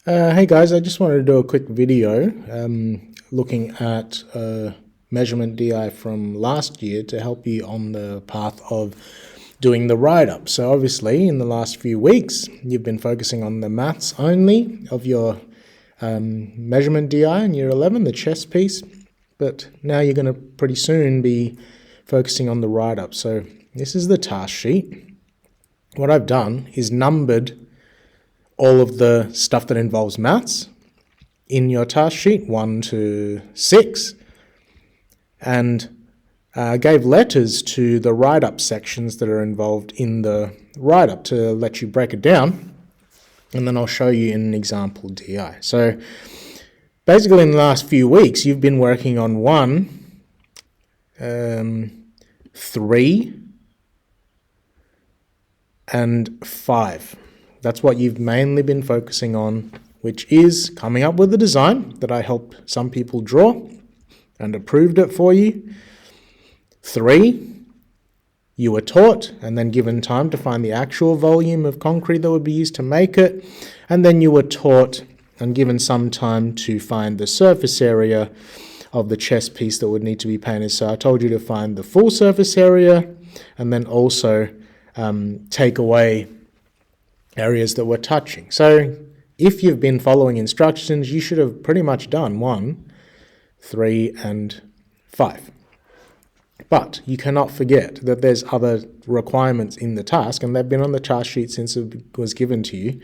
Hey guys, I just wanted to do a quick video looking at measurement DI from last year to help you on the path of doing the write-up. So obviously in the last few weeks you've been focusing on the maths only of your measurement DI in year 11, the chess piece, but now you're going to pretty soon be focusing on the write-up. So this is the task sheet. What I've done is numbered all of the stuff that involves maths in your task sheet, 1 to 6, and gave letters to the write-up sections that are involved in the write-up to let you break it down, and then I'll show you in an example DI. So basically in the last few weeks you've been working on 1, 3, and 5. That's what you've mainly been focusing on, which is coming up with a design that I helped some people draw and approved it for you. 3, you were taught and then given time to find the actual volume of concrete that would be used to make it. And then you were taught and given some time to find the surface area of the chess piece that would need to be painted. So I told you to find the full surface area and then also take away areas that we're touching. So if you've been following instructions, you should have pretty much done 1, 3, and 5. But you cannot forget that there's other requirements in the task, and they've been on the task sheet since it was given to you.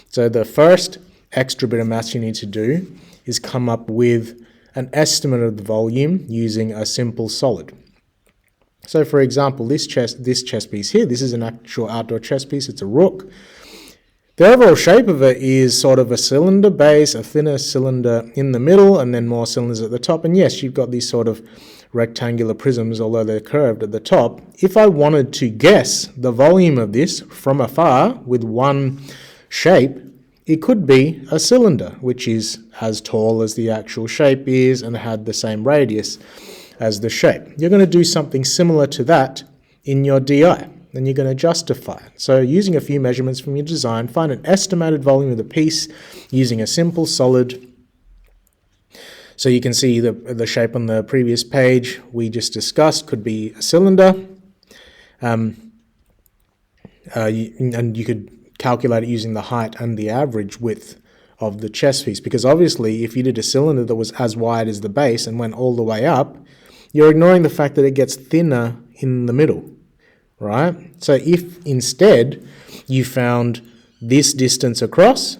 So the first extra bit of maths you need to do is come up with an estimate of the volume using a simple solid. So for example, this chess piece here, this is an actual outdoor chess piece, it's a rook. The overall shape of it is sort of a cylinder base, a thinner cylinder in the middle, and then more cylinders at the top. And yes, you've got these sort of rectangular prisms, although they're curved at the top. If I wanted to guess the volume of this from afar with one shape, it could be a cylinder, which is as tall as the actual shape is and had the same radius as the shape. You're going to do something similar to that in your DI. Then you're going to justify it. So using a few measurements from your design, find an estimated volume of the piece using a simple solid. So you can see the shape on the previous page we just discussed could be a cylinder. And you could calculate it using the height and the average width of the chess piece, because obviously if you did a cylinder that was as wide as the base and went all the way up, you're ignoring the fact that it gets thinner in the middle. Right? So if instead you found this distance across,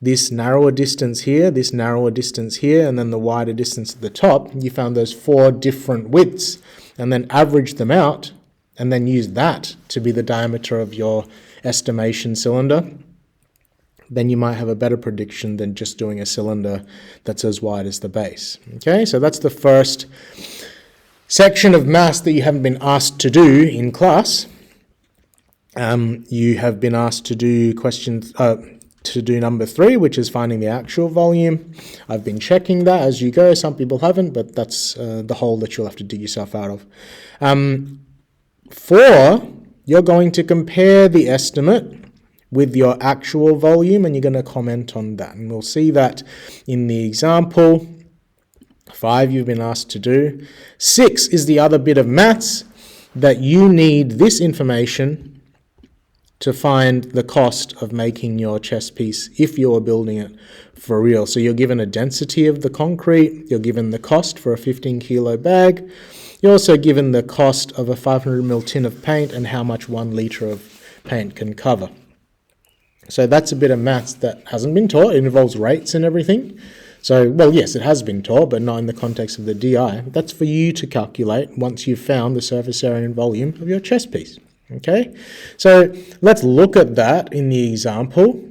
this narrower distance here, this narrower distance here, and then the wider distance at the top, you found those 4 different widths and then averaged them out and then used that to be the diameter of your estimation cylinder, then you might have a better prediction than just doing a cylinder that's as wide as the base. Okay, so that's the first section of maths that you haven't been asked to do in class. You have been asked to do number 3, which is finding the actual volume. I've been checking that as you go. Some people haven't, but that's the hole that you'll have to dig yourself out of. 4, you're going to compare the estimate with your actual volume, and you're going to comment on that. And we'll see that in the example. 5 you've been asked to do. 6 is the other bit of maths that you need this information to find the cost of making your chess piece if you're building it for real. So you're given a density of the concrete, you're given the cost for a 15 kilo bag, you're also given the cost of a 500 ml tin of paint and how much 1 litre of paint can cover. So that's a bit of maths that hasn't been taught. It involves rates and everything. So, well, yes, it has been taught, but not in the context of the DI. That's for you to calculate once you've found the surface area and volume of your chess piece. Okay, so let's look at that in the example.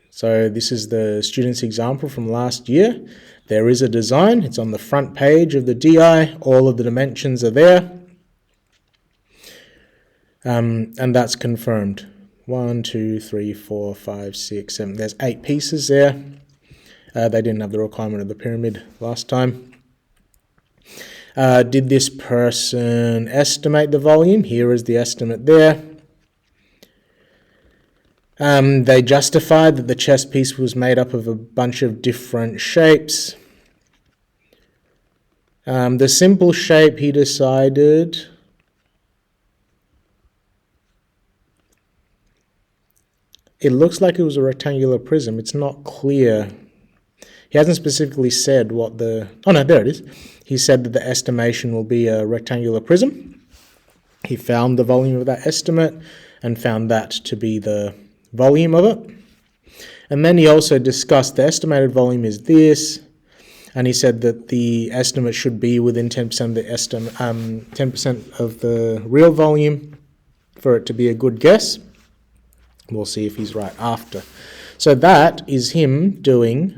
So this is the student's example from last year. There is a design. It's on the front page of the DI. All of the dimensions are there. And that's confirmed. 1, 2, 3, 4, 5, 6, 7. There's 8 pieces there. They didn't have the requirement of the pyramid last time. Did this person estimate the volume? Here is the estimate there. They justified that the chess piece was made up of a bunch of different shapes. The simple shape, he decided, it looks like it was a rectangular prism. It's not clear. He hasn't specifically said what the... Oh no, there it is. He said that the estimation will be a rectangular prism. He found the volume of that estimate and found that to be the volume of it. And then he also discussed the estimated volume is this, and he said that the estimate should be within 10% of the 10% of the real volume for it to be a good guess. We'll see if he's right after. So that is him doing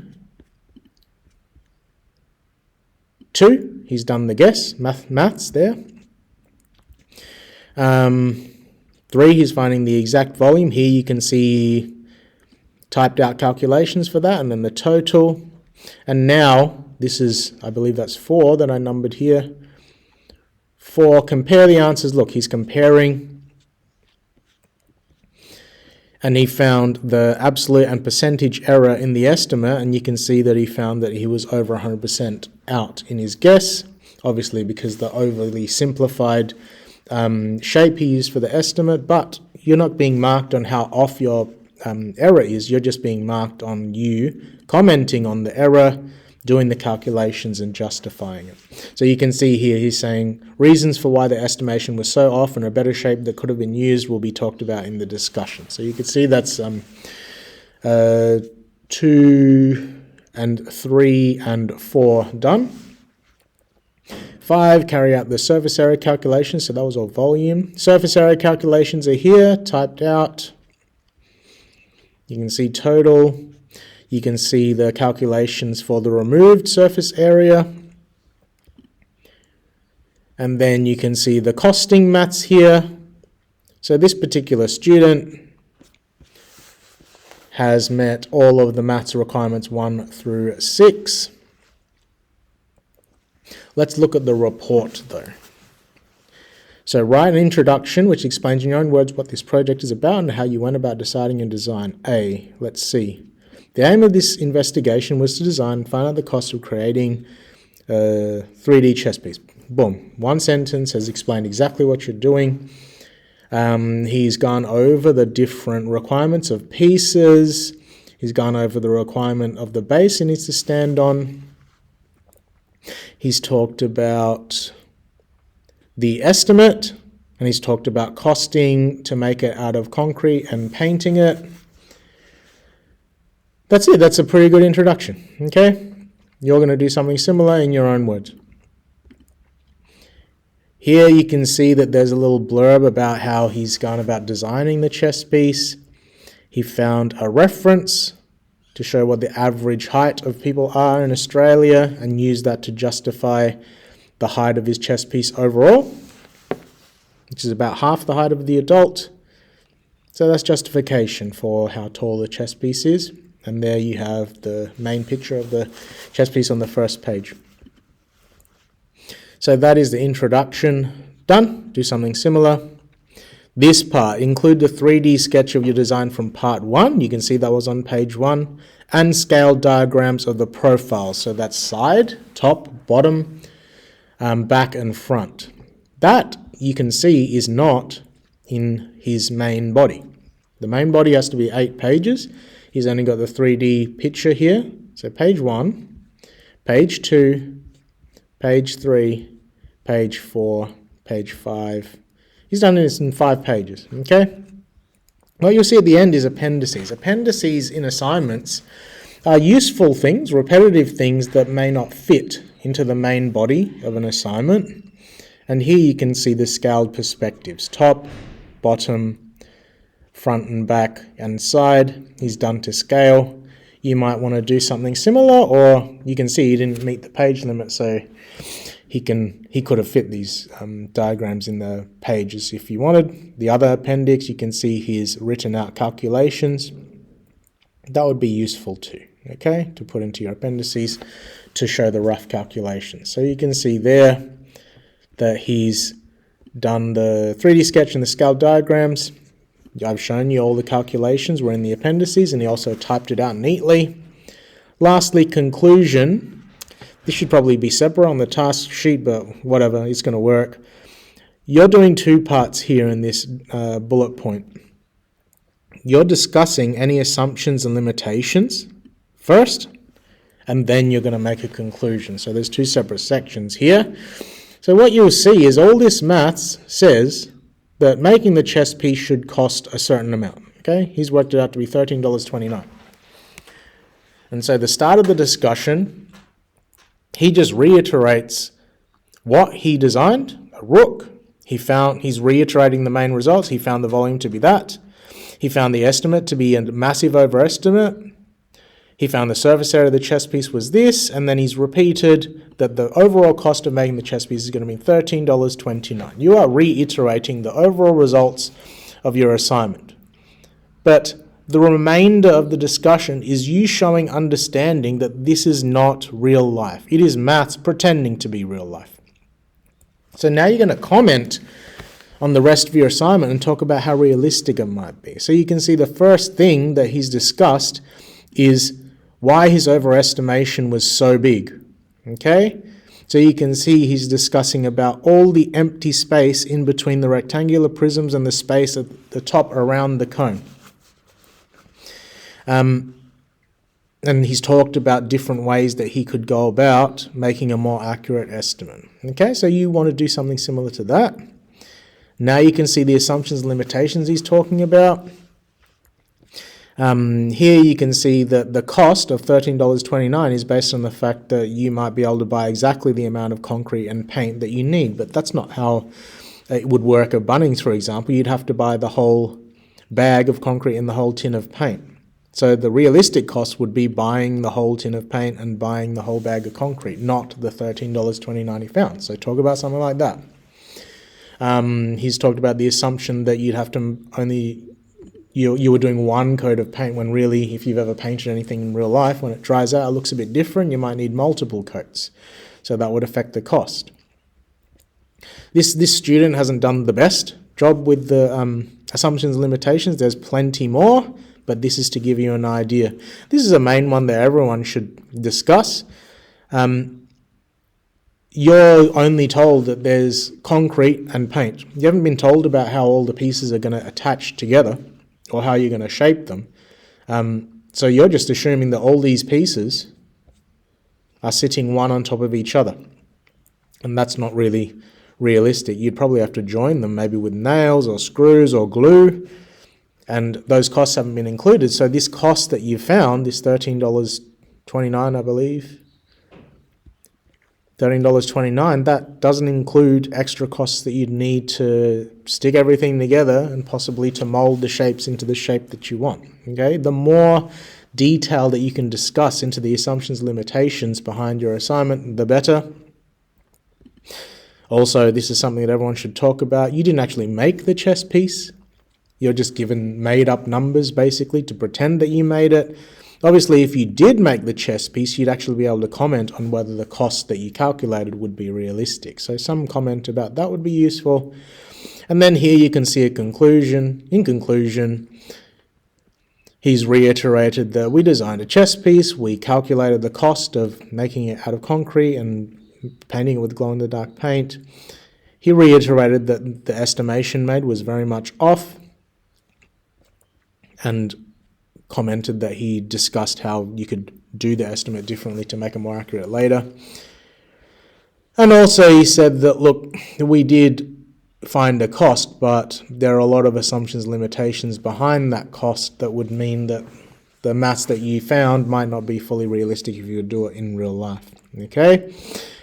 2. He's done the guess, maths there. 3, he's finding the exact volume. Here you can see typed out calculations for that, and then the total. And now, this is, I believe that's 4 that I numbered here. 4, compare the answers. Look, he's comparing. And he found the absolute and percentage error in the estimate, and you can see that he found that he was over 100% out in his guess, obviously because the overly simplified shape he used for the estimate, but you're not being marked on how off your error is, you're just being marked on you commenting on the error, doing the calculations and justifying it. So you can see here he's saying reasons for why the estimation was so off and a better shape that could have been used will be talked about in the discussion. So you can see that's 2 and 3 and 4 done. 5, carry out the surface area calculations. So that was all volume. Surface area calculations are here, typed out. You can see total. You can see the calculations for the removed surface area. And then you can see the costing maths here. So this particular student has met all of the maths requirements 1 through 6. Let's look at the report though. So write an introduction which explains in your own words what this project is about and how you went about deciding and design. A, let's see. The aim of this investigation was to design and find out the cost of creating a 3D chess piece. Boom. 1 sentence has explained exactly what you're doing. He's gone over the different requirements of pieces. He's gone over the requirement of the base it needs to stand on. He's talked about the estimate, and he's talked about costing to make it out of concrete and painting it. That's it. That's a pretty good introduction. Okay? You're going to do something similar in your own words. Here you can see that there's a little blurb about how he's gone about designing the chess piece. He found a reference to show what the average height of people are in Australia and used that to justify the height of his chess piece overall, which is about half the height of the adult. So that's justification for how tall the chess piece is. And there you have the main picture of the chess piece on the first page. So that is the introduction done. Do something similar. This part, include the 3D sketch of your design from part 1. You can see that was on page 1. And scale diagrams of the profile. So that's side, top, bottom, back and front. That, you can see, is not in his main body. The main body has to be 8 pages. He's only got the 3D picture here. So page 1, page 2, page 3, page 4, page 5. He's done this in 5 pages, okay? What you'll see at the end is appendices. Appendices in assignments are useful things, repetitive things that may not fit into the main body of an assignment. And here you can see the scaled perspectives, top, bottom, front and back and side. He's done to scale. You might want to do something similar, or you can see he didn't meet the page limit, so he could have fit these diagrams in the pages if you wanted. The other appendix, you can see his written out calculations. That would be useful too, okay, to put into your appendices to show the rough calculations. So you can see there that he's done the 3D sketch and the scale diagrams. I've shown you all the calculations were in the appendices, and he also typed it out neatly. Lastly, conclusion. This should probably be separate on the task sheet, but whatever, it's going to work. You're doing two parts here in this bullet point. You're discussing any assumptions and limitations first, and then you're going to make a conclusion. So there's two separate sections here. So what you'll see is all this maths says that making the chess piece should cost a certain amount. Okay, he's worked it out to be $13.29. And so the start of the discussion, he just reiterates what he designed, a rook. He's reiterating the main results. He found the volume to be that. He found the estimate to be a massive overestimate. He found the surface area of the chess piece was this, and then he's repeated that the overall cost of making the chess piece is going to be $13.29. You are reiterating the overall results of your assignment. But the remainder of the discussion is you showing understanding that this is not real life. It is maths pretending to be real life. So now you're going to comment on the rest of your assignment and talk about how realistic it might be. So you can see the first thing that he's discussed is why his overestimation was so big. Okay? So you can see he's discussing about all the empty space in between the rectangular prisms and the space at the top around the cone. And he's talked about different ways that he could go about making a more accurate estimate. Okay, so you want to do something similar to that. Now you can see the assumptions and limitations he's talking about. Here you can see that the cost of $13.29 is based on the fact that you might be able to buy exactly the amount of concrete and paint that you need, but that's not how it would work at Bunnings, for example. You'd have to buy the whole bag of concrete and the whole tin of paint. So the realistic cost would be buying the whole tin of paint and buying the whole bag of concrete, not the $13.29 he found. So talk about something like that. He's talked about the assumption that you'd have to only... You were doing one coat of paint when really, if you've ever painted anything in real life, when it dries out, it looks a bit different. You might need multiple coats. So that would affect the cost. This student hasn't done the best job with the assumptions and limitations. There's plenty more, but this is to give you an idea. This is a main one that everyone should discuss. You're only told that there's concrete and paint. You haven't been told about how all the pieces are going to attach together, or how you're going to shape them. So you're just assuming that all these pieces are sitting one on top of each other. And that's not really realistic. You'd probably have to join them maybe with nails or screws or glue. And those costs haven't been included. So this cost that you found, this $13.29, I believe, $13.29, that doesn't include extra costs that you'd need to stick everything together and possibly to mold the shapes into the shape that you want. Okay, the more detail that you can discuss into the assumptions and limitations behind your assignment, the better. Also, this is something that everyone should talk about. You didn't actually make the chess piece. You're just given made up numbers basically to pretend that you made it. Obviously, if you did make the chess piece, you'd actually be able to comment on whether the cost that you calculated would be realistic. So some comment about that would be useful. And then here you can see a conclusion. In conclusion, he's reiterated that we designed a chess piece, we calculated the cost of making it out of concrete and painting it with glow-in-the-dark paint. He reiterated that the estimation made was very much off, and commented that he discussed how you could do the estimate differently to make it more accurate later. And also he said that, look, we did find a cost, but there are a lot of assumptions, limitations behind that cost that would mean that the maths that you found might not be fully realistic if you would do it in real life. Okay?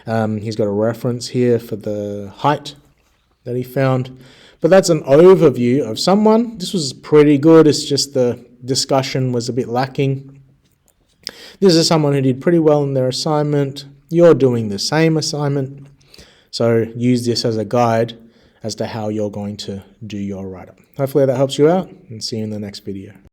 He's got a reference here for the height that he found. But that's an overview of someone. This was pretty good. It's just the discussion was a bit lacking. This is someone who did pretty well in their assignment. You're doing the same assignment. So use this as a guide as to how you're going to do your write-up. Hopefully that helps you out, and see you in the next video.